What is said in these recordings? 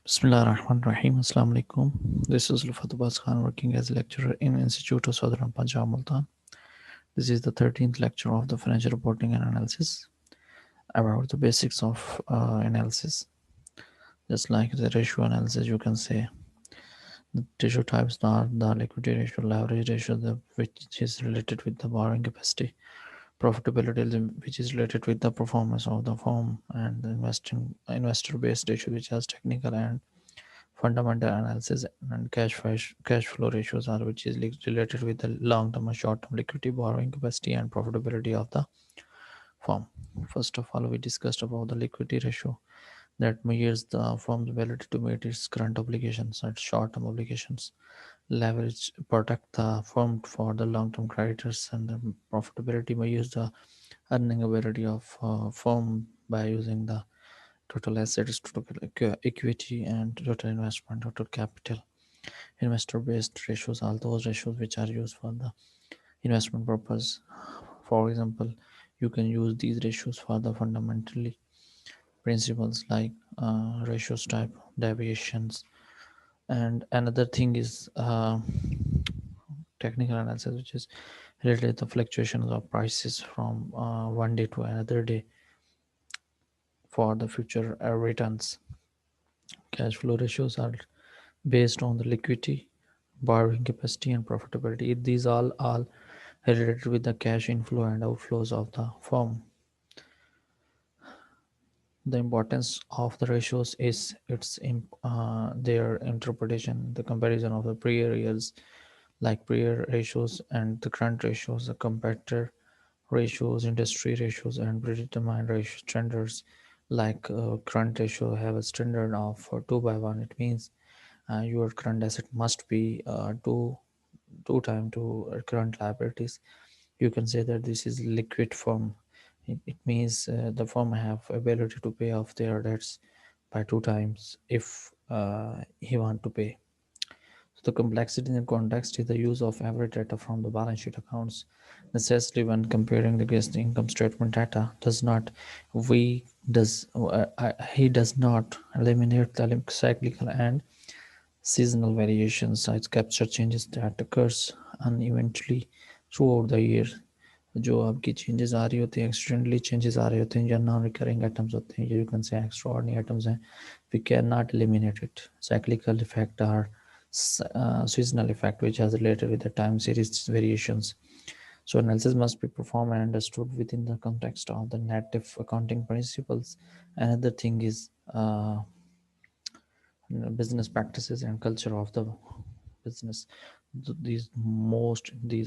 Bismillahirrahmanirrahim. Assalamu alaikum. This is Lufat Abbas Khan working as a lecturer in Institute of Southern Punjab, Multan. This is the 13th lecture of the financial reporting and analysis about the basics of analysis. Just like the ratio analysis, you can say the ratio types are the liquidity ratio, leverage ratio, which is related with the borrowing capacity, profitability, which is related with the performance of the firm, and the investor based ratio, which has technical and fundamental analysis, and cash flow ratios are which is related with the long term and short term liquidity, borrowing capacity, and profitability of the firm. First of all, we discussed about the liquidity ratio that measures the firm's ability to meet its current obligations and short term obligations. Leverage protect the firm for the long term creditors, and the profitability measures the earning ability of firm by using the total assets, total equity, and total investment, total capital. Investor based ratios are those ratios which are used for the investment purpose. For example, you can use these ratios for the fundamentally principles like ratios type, deviations, and another thing is technical analysis, which is related to fluctuations of prices from one day to another day for the future returns. Cash flow ratios are based on the liquidity, borrowing capacity, and profitability. These all related with the cash inflow and outflows of the firm. The importance of the ratios is their interpretation, the comparison of the prior years, like prior ratios and the current ratios, the competitor ratios, industry ratios, and predetermined ratio standards. Like current ratio have a standard of 2 by 1. It means your current asset must be two time to current liabilities. You can say that this is liquid firm. It means the firm have ability to pay off their debts by two times if he want to pay. So the complexity in the context is the use of average data from the balance sheet accounts. Necessarily, when comparing against the income statement data, does not we does he does not eliminate the cyclical and seasonal variations. It capture changes that occurs unevenly throughout the year. जो आपकी changes आ रही होती हैं, accidentally changes आ रहे होते हैं, या non recurring items होते हैं, you can say extraordinary items हैं, we cannot eliminate it. Cyclical effect are seasonal effect which has related with the time series variations. So analysis must be performed and understood within the context of the native accounting principles. Another thing is business practices and culture of the business. These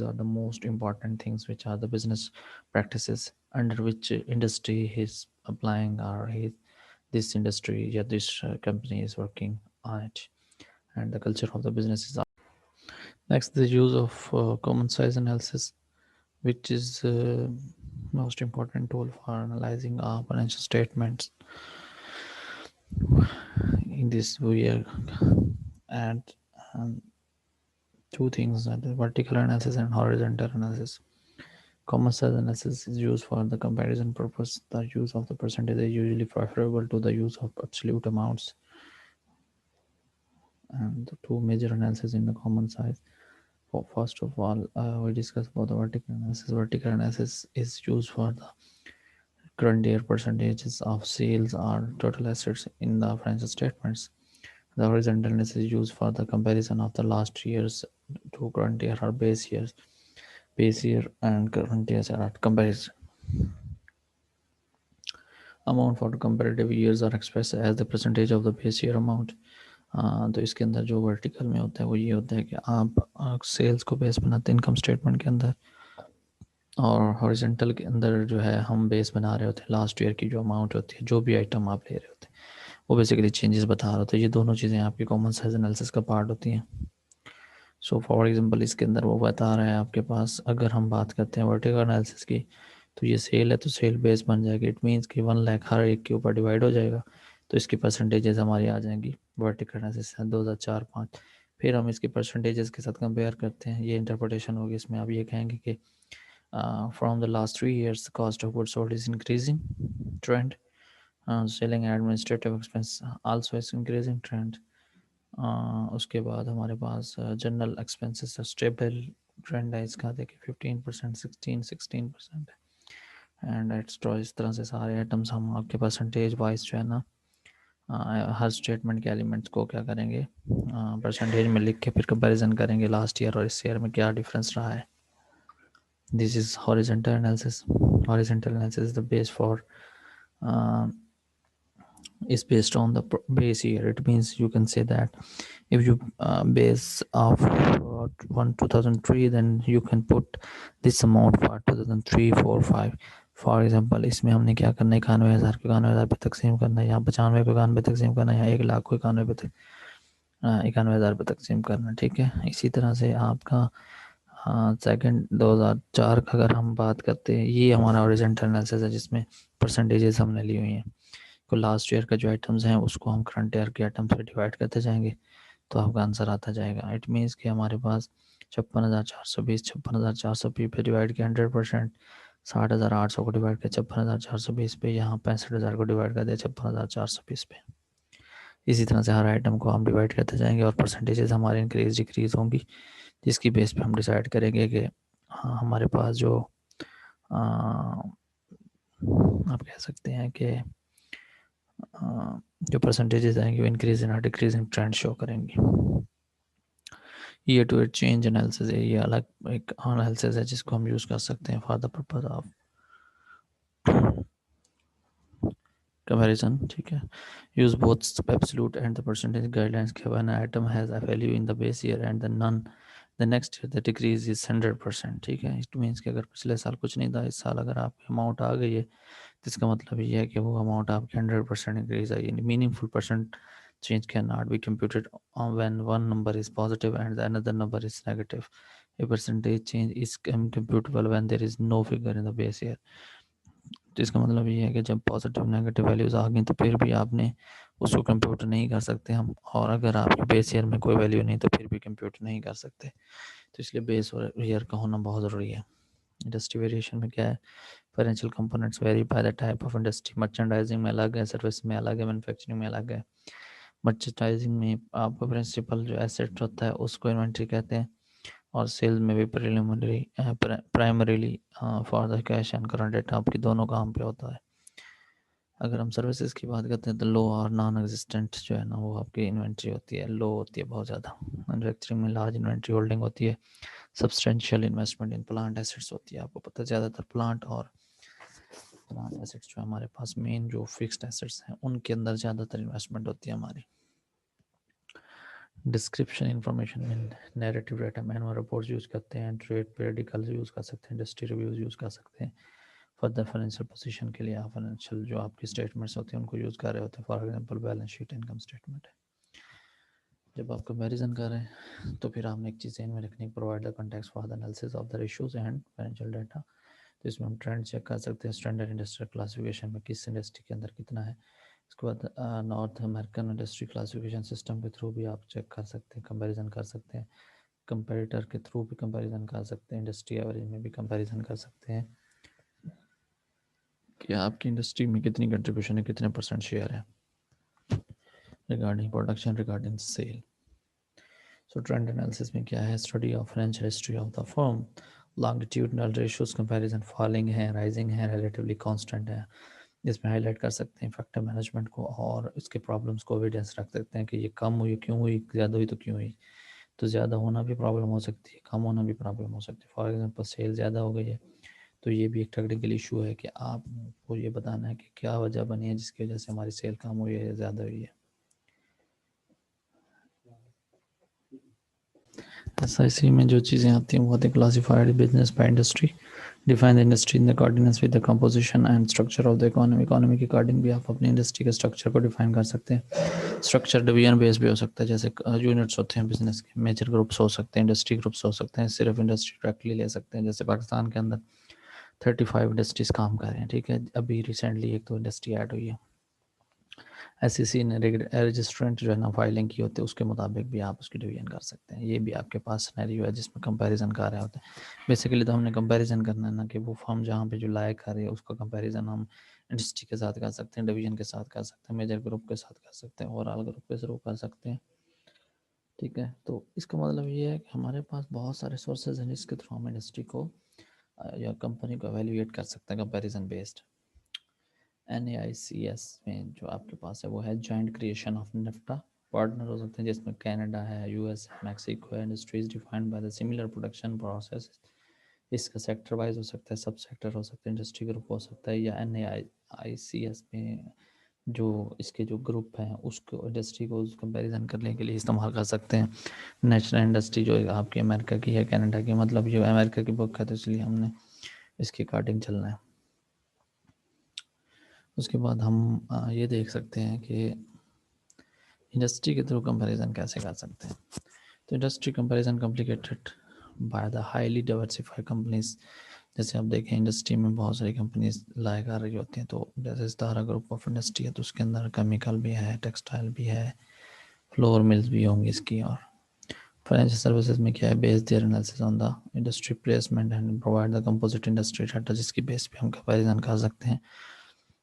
are the most important things, which are the business practices under which industry is applying, or this industry, yeah, this company is working on it, and the culture of the business is next. The use of common size analysis, which is most important tool for analyzing financial statements in this year. And um, two things, the vertical analysis and horizontal analysis. Common size analysis is used for the comparison purpose. The use of the percentage is usually preferable to the use of absolute amounts. And the two major analysis in the common size. First of all, we discuss about the vertical analysis. Vertical analysis is used for the current year percentages of sales or total assets in the financial statements. The horizontal analysis is used for the comparison of the last year's to current year or base years. Base year and current years are at comparison. Amount for comparative years are expressed as the percentage of the base year amount. तो इसके अंदर जो vertical में होता है वो ये होता है कि आप सेल्स को बेस बनाते हैं इनकम स्टेटमेंट के अंदर, और हॉरिजेंटल के अंदर जो है हम बेस बना रहे होते हैं लास्ट ईयर की जो अमाउंट होती है, जो भी आइटम आप ले रहे होते हैं वो बेसिकली चेंजेस बता रहे होते हैं। ये दोनों चीज़ें आपकी कॉमन साइज एनालिसिस का पार्ट होती हैं। सो फॉर एग्जांपल इसके अंदर वो बता रहा है आपके पास, अगर हम बात करते हैं वर्टिकल एनालिसिस की, तो ये सेल है तो सेल बेस बन जाएगी। इट मीन्स कि 1 लाख हर एक के ऊपर डिवाइड हो जाएगा, तो इसकी परसेंटेजेस हमारी आ जाएंगी वर्टिकल एनालिसिस 2004-5। फिर हम इसकी परसेंटेजेस के साथ कंपेयर करते हैं, ये इंटरप्रिटेशन होगी। इसमें आप ये कहेंगे कि from the last 3 years the cost of goods sold is increasing trend, selling administrative expense also is increasing trend. उसके बाद हमारे पास जनरल एक्सपेंसेस स्टेबल ट्रेंड है इसका, देखिए 15%, 16% एंड एक्स्ट्रा। इस तरह से सारे आइटम्स हम आपके परसेंटेज वाइज जो है ना हर स्टेटमेंट के एलिमेंट्स को क्या करेंगे परसेंटेज में लिख के फिर कंपैरिजन करेंगे लास्ट ईयर और इस ईयर में क्या डिफरेंस रहा है। This is horizontal analysis. Horizontal analysis is the base for is based on the base year. It means you can say that if you base of 2003, then you can put this amount for 2003, 4, 5. For example इसमें हमने क्या करना है, 91,000 को 91,000 पे तकसीम करना है, यहाँ 95 को 91 पे तकसीम करना है, यहाँ 1,00,000 को 91 पे 91,000 पे तकसीम करना है। ठीक है, इसी तरह से आपका सेकंड 2004 का अगर हम बात करते हैं, ये हमारा हॉरिजॉन्टल एनालिसिस है जिसमें परसेंटेजेस हमने ली हुई हैं। तो लास्ट ईयर का जो आइटम्स हैं उसको हम करंट ईयर के आइटम से डिवाइड करते जाएंगे तो आपका आंसर आता जाएगा। इट मीन्स कि हमारे पास 56,420 56,420 पे डिवाइड किया 100%, 60,800 को डिवाइड किया 56,420 पे, यहाँ 65,000 को डिवाइड कर दिया 56,420 पे। इसी तरह से हर आइटम को हम डिवाइड करते जाएंगे और परसेंटेजेस हमारे इंक्रीज डिक्रीज होंगी, जिसकी बेस पे हम डिसाइड करेंगे कि हाँ हमारे पास जो आप कह सकते हैं कि जो परसेंटेजेस आएंगे वो increase in decreasing trend show करेंगी। Year to year change analysis है, ये अलग एक एनालिसिस है जिसको हम यूज़ कर सकते हैं for the purpose of comparison। ठीक है, use both absolute and the percentage guidelines के when an item has a value in the base year and the none the next year the decrease is 100%। ठीक है, it means कि अगर पिछले साल कुछ नहीं था, इस साल अगर आपकी अमाउंट आ गई है तो इसका मतलब ये है कि वो अमाउंट आपकी 100% increase I. Meaningful percent change cannot be computed when one number is positive and the another number is negative. A percentage change is computable when there is no figure in the base year। तो इसका मतलब ये है कि जब positive negative values आ गई तो फिर भी आपने उसको कंप्यूट नहीं कर सकते हम, और अगर आपके बेस ईयर में कोई वैल्यू नहीं तो फिर भी कंप्यूट नहीं कर सकते। तो इसलिए बेस ईयर का होना बहुत ज़रूरी है। इंडस्ट्री वेरिएशन में क्या है, financial components very by the type of industry. Merchandising में अलग है, सर्विस में अलग है, मैन्युफैक्चरिंग में अलग है। मर्चेंडाइजिंग में आपका प्रिंसिपल जो एसेट होता है उसको इन्वेंट्री कहते हैं, और सेल्स में भी primarily for the cash and current data आपकी दोनों काम पे होता है। अगर हम सर्विसेज की बात करते हैं तो लो और नॉन एग्जिस्टेंट जो है ना वो आपकी इन्वेंट्री होती है, लो होती है बहुत ज़्यादा। मैन्युफैक्चरिंग में लार्ज इन्वेंट्री होल्डिंग होती है, substantial investment in plant assets होती है। आपको पता है ज़्यादातर प्लांट एसेट्स जो हमारे पास मेन जो फिक्स्ड एसेट्स हैं उनके अंदर ज़्यादातर इन्वेस्टमेंट होती है हमारी। डिस्क्रिप्शन इंफॉर्मेशन में नैरेटिव डाटा में एनुअल रिपोर्ट्स यूज़ करते हैं, ट्रेड पीरियडिकल यूज़ कर सकते हैं, इंडस्ट्री रिव्यूज़ यूज़ कर सकते हैं। फर्दर फाइनेंशियल पोजीशन के लिए आप फाइनेंशियल जो आपकी स्टेटमेंट्स होते हैं उनको यूज़ कर रहे होते हैं, for example balance sheet, income statement है। जब आप कंपैरिजन कर रहे हैं तो फिर आपने एक चीज़ ध्यान में रखनी, provide the context for the analysis of the ratios and financial data. तो इसमें हम ट्रेंड चेक कर सकते हैं, स्टैंडर्ड इंडस्ट्रियल क्लासिफिकेशन में किस इंडस्ट्री के अंदर कितना है। उसके बाद north American industry classification system के थ्रू भी आप चेक कर सकते हैं, कंपैरिजन कर सकते हैं। कंपेटिटर के थ्रू भी कंपैरिजन कर सकते हैं, इंडस्ट्री एवरेज में भी कंपैरिजन कर सकते हैं कि आपकी इंडस्ट्री में कितनी कंट्रीब्यूशन है, कितने परसेंट शेयर है regarding production, regarding sale. So trend analysis में क्या है, study of financial history of the firm, longitudinal ratios comparison falling है, राइजिंग है, रिलेटिवली कांस्टेंट है। इसमें हाईलाइट कर सकते हैं फैक्टर मैनेजमेंट को और इसके प्रॉब्लम्स को एविडेंस रख सकते हैं कि ये कम हुई क्यों हुई, ज़्यादा हुई तो क्यों हुई। तो ज़्यादा होना भी प्रॉब्लम हो सकती है, कम होना भी प्रॉब्लम हो सकती है। फॉर एग्जांपल सेल ज़्यादा हो गई है तो ये भी एक टेक्निकल इशू है कि आपको ये बताना है कि क्या वजह बनी है जिसकी वजह से हमारी सेल कम हुई है या ज़्यादा हुई है। एसआईसी में जो चीज़ें आती हैं वो आती है classified business by industry, define the industry in the coordinates with the composition and structure of the economy. Economy के अकॉर्डिंग भी आप अपनी इंडस्ट्री के स्ट्रक्चर को डिफाइन कर सकते हैं। स्ट्रक्चर डिवीजन बेस भी हो सकता है, जैसे यूनिट्स होते हैं बिजनेस के, मेजर ग्रुप्स हो सकते हैं, इंडस्ट्री ग्रुप्स हो सकते हैं, सिर्फ इंडस्ट्री डायरेक्टली ले सकते हैं। जैसे पाकिस्तान के अंदर 35 इंडस्ट्रीज काम कर रहे हैं, ठीक है, अभी रिसेंटली एक तो इंडस्ट्री ऐड हुई है। एसईसी ने रजिस्ट्रेंट जो है ना फाइलिंग की होती है उसके मुताबिक भी आप उसकी डिवीजन कर सकते हैं। ये भी आपके पास सिनेरियो है जिसमें कंपैरिजन कर रहे होते हैं। बेसिकली तो हमने कंपैरिजन करना है ना कि वो फर्म जहाँ पे जो लायक कर रही है उसका कंपैरिजन हम इंडस्ट्री के साथ कर सकते हैं, डिवीजन के साथ कर सकते हैं, मेजर ग्रुप के साथ कर सकते हैं, ओवरऑल ग्रुप के थ्रू कर सकते हैं। ठीक है, तो इसका मतलब ये है कि हमारे पास बहुत सारे सोर्सेज हैं जिसके थ्रू हम इंडस्ट्री को या कंपनी को एवेल्यूएट कर सकते हैं कंपैरिजन बेस्ड। NAICS में जो आपके पास है वो है joint creation of NEFTA, partner हो सकते हैं जिसमें कनाडा है, US है, मैक्सिको है। Industries defined by the similar production process. इसका सेक्टर वाइज हो सकता है, सब सेक्टर हो सकता है, इंडस्ट्री ग्रुप हो सकता है, या NAICS में जो इसके जो ग्रुप हैं उसको इंडस्ट्री को कंपैरिजन करने के लिए इस्तेमाल कर सकते हैं। नेशनल इंडस्ट्री जो आपकी अमेरिका की है, कनाडा की, मतलब ये अमेरिका की बुक है तो इसलिए हमने इसके अकॉर्डिंग चलना है। उसके बाद हम ये देख सकते हैं कि इंडस्ट्री के थ्रू कंपैरिजन कैसे कर सकते हैं। तो industry comparison complicated by the highly diversified companies. जैसे आप देखें इंडस्ट्री में बहुत सारी कंपनीज लाया कर रही होती हैं, तो जैसे सतारा ग्रुप ऑफ इंडस्ट्री है तो उसके अंदर केमिकल भी है, टेक्सटाइल भी है, फ्लोर मिल्स भी होंगी इसकी। और फाइनेंशियल सर्विसेज में क्या है, base their analysis on the industry placement and provide the composite industry data, जिसकी बेस पे हम कंपैरिजन कर सकते हैं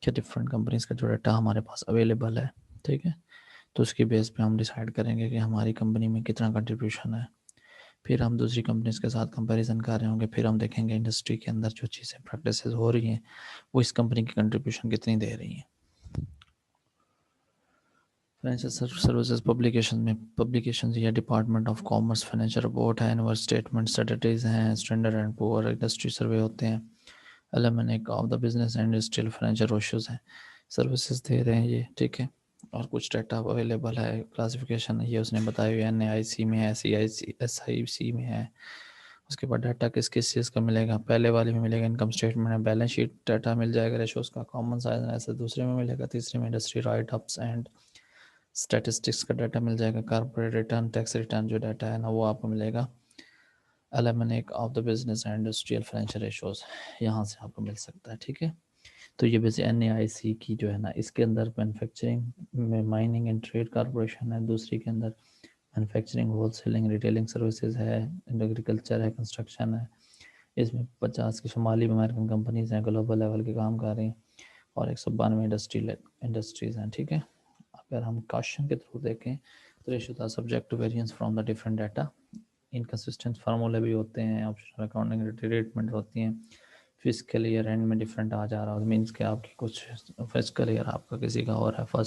कि डिफरेंट कंपनीज का जो डाटा हमारे पास अवेलेबल है। ठीक है, तो उसकी बेस पे हम डिसाइड करेंगे कि हमारी कंपनी में कितना कंट्रीब्यूशन है। फिर हम दूसरी कंपनीज के साथ कंपैरिजन कर रहे होंगे, फिर हम देखेंगे इंडस्ट्री के अंदर जो चीज़ें प्रैक्टिसेस हो रही हैं वो इस कंपनी की कंट्रीब्यूशन कितनी दे रही हैं। फाइनेंशियल सर्विसेज पब्लिकेशन में पब्लिकेशन या department of commerce financial report है, एनुअल स्टेटमेंट, स्टैटिस्टिक्स हैं, standard and poor, industry survey होते हैं, almanac of the business and industrial financial ratios हैं, सर्विसेज दे रहे हैं ये। ठीक है, और कुछ डाटा अवेलेबल है, क्लासिफिकेशन ये उसने बताई हुई है, NAIC में है, SIC में है। उसके बाद डाटा किस किस चीज़ का मिलेगा, पहले वाले में मिलेगा इनकम स्टेटमेंट है, बैलेंस शीट डाटा मिल जाएगा, रेशोज का, कॉमन साइज ऐसे दूसरे में मिलेगा, तीसरे में industry write ups and statistics का डाटा मिल जाएगा, कॉर्पोरेट रिटर्न, टैक्स रिटर्न जो डाटा है ना वो आपको मिलेगा, almanac of the business and industrial financial ratios यहाँ से आपको मिल सकता है। ठीक है, तो ये बेसिक NAIC की जो है ना, इसके अंदर मैन्युफैक्चरिंग में माइनिंग एंड ट्रेड कॉर्पोरेशन है, दूसरी के अंदर मैन्युफैक्चरिंग, होलसेलिंग, रिटेलिंग सर्विसेज है, एग्रीकल्चर है, कंस्ट्रक्शन है। इसमें 50 की शुमाली अमेरिकन कंपनीज हैं, ग्लोबल लेवल के काम कर रही हैं, और 192 इंडस्ट्रीज हैं। ठीक है, अगर हम क्वेश्चन के थ्रू देखें तो रेशियो था subject to variance from the different data, inconsistent फार्मूले भी होते हैं, ऑप्शनल अकाउंटिंग ट्रीटमेंट होती हैं, फिजिकल ईयर एंड में डिफरेंट आ जा रहा है, मीन्स कि आपकी कुछ फिजिकल ईयर आपका किसी का हो रहा है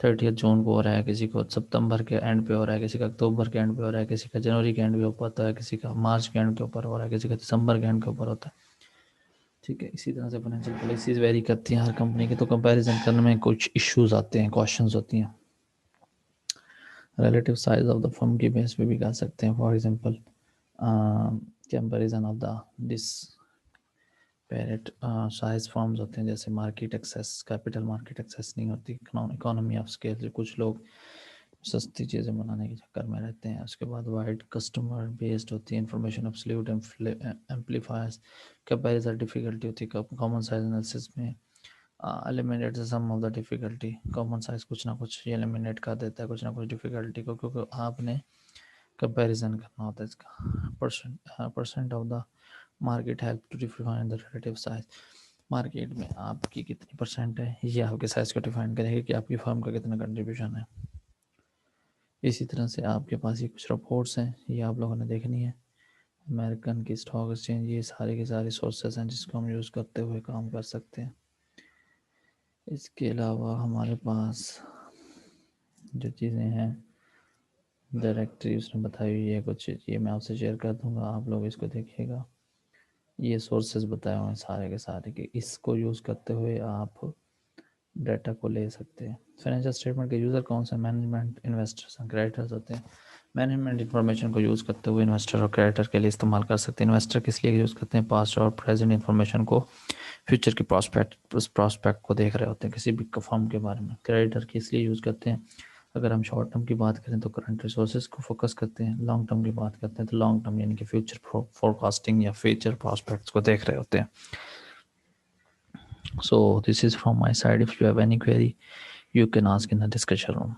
30 जून को हो रहा है, किसी को सितंबर के एंड पे हो रहा है, किसी का अक्टूबर के एंड पे हो रहा है, किसी का जनवरी के एंड पे होता है, किसी का मार्च के एंड के ऊपर हो रहा है, किसी का दिसंबर के एंड के ऊपर होता है। ठीक है, इसी तरह से फाइनेंशियल पॉलिसीज वेरी करती हैं हर कंपनी की, तो कंपैरिजन करने में कुछ इश्यूज आते हैं, क्वेश्चंस होती हैं। Relative size of the firm की बेस पे भी कर सकते हैं, for example comparison of the disparate size forms होते हैं, जैसे market access, capital market access नहीं होती, इकोनॉमी ऑफ स्केल, जो कुछ लोग सस्ती चीज़ें बनाने के चक्कर में रहते हैं। उसके बाद वाइड कस्टमर बेस्ड होती है, information absolute amplifiers, comparison difficulty होती है कॉमन साइज एनालिसिस में, eliminate the some of the difficulty, common size कुछ ना कुछ ये एलिमिनेट कर देता है कुछ ना कुछ डिफिकल्टी को, क्योंकि आपने कंपैरिजन करना होता है इसका। Percent of the market help to define the relative size, market में आपकी कितनी परसेंट है ये आपके साइज को डिफाइन करेगा कि आपकी फर्म का कितना कंट्रीब्यूशन है। इसी तरह से आपके पास ये कुछ रिपोर्ट्स हैं, ये आप लोगों ने देखनी है, अमेरिकन की स्टॉक एक्सचेंज, ये सारे के सारे सोर्सेस हैं जिसको हम यूज़ करते हुए काम कर सकते हैं। इसके अलावा हमारे पास जो चीज़ें हैं, डायरेक्टरी उसने बताई हुई है कुछ, ये मैं आपसे शेयर कर दूंगा, आप लोग इसको देखिएगा। ये सोर्सेज बताए हुए हैं सारे के सारे कि इसको यूज़ करते हुए आप डाटा को ले सकते हैं। फाइनेंशियल स्टेटमेंट के यूज़र कौन से, मैनेजमेंट, इन्वेस्टर्स एंड क्रेडिटर्स होते हैं। मैनेजमेंट इन्फॉर्मेशन को यूज़ करते हुए इन्वेस्टर और क्रेडिटर के लिए इस्तेमाल कर सकते हैं। इन्वेस्टर किस लिए यूज़ करते हैं, पास्ट और प्रेजेंट इन्फॉर्मेशन को, फ्यूचर की प्रॉस्पेक्ट को देख रहे होते हैं किसी भी फर्म के बारे में। क्रेडिटर किस लिए यूज़ करते हैं, अगर हम शॉर्ट टर्म की बात करें तो करंट रिसोर्सेज को फोकस करते हैं, लॉन्ग टर्म की बात करते हैं तो लॉन्ग टर्म यानी कि फ्यूचर फोरकास्टिंग या फ्यूचर प्रॉस्पेक्ट्स को देख रहे होते हैं। So this is from my side. If you have any query, you can ask in the discussion room.